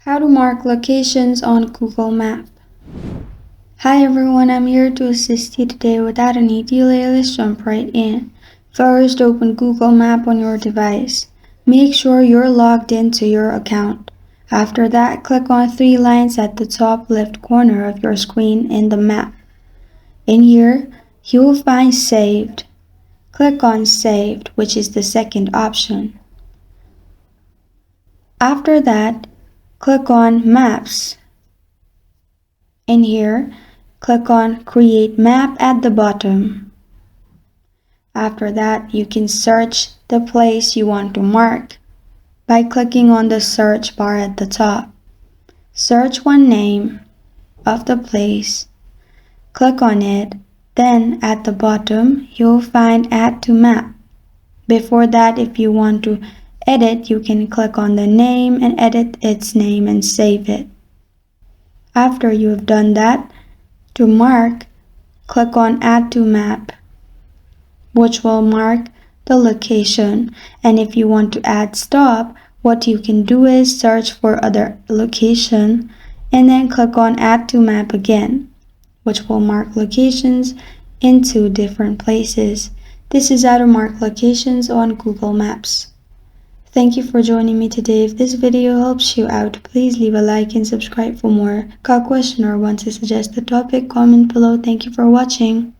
How to mark locations on Google Maps. Hi everyone, I'm here to assist you today without any delay. Let's jump right in. First, open Google Maps on your device. Make sure you're logged into your account. After that, click on three lines at the top left corner of your screen in the map. In here, you will find Saved. Click on Saved, which is the second option. After that, click on Maps. In here, click on Create Map at the bottom. After that, you can search the place you want to mark by clicking on the search bar at the top. Search one name of the place, click on it, then at the bottom you'll find Add to Map. Before that, if you want to edit, you can click on the name and edit its name and save it. After you have done that, to mark, click on Add to Map, which will mark the location. And if you want to add stop, what you can do is search for other location and then click on Add to Map again, which will mark locations in two different places. This is how to mark locations on Google Maps. Thank you for joining me today. If this video helps you out, please leave a like and subscribe for more. Got a question or want to suggest a topic? Comment below. Thank you for watching.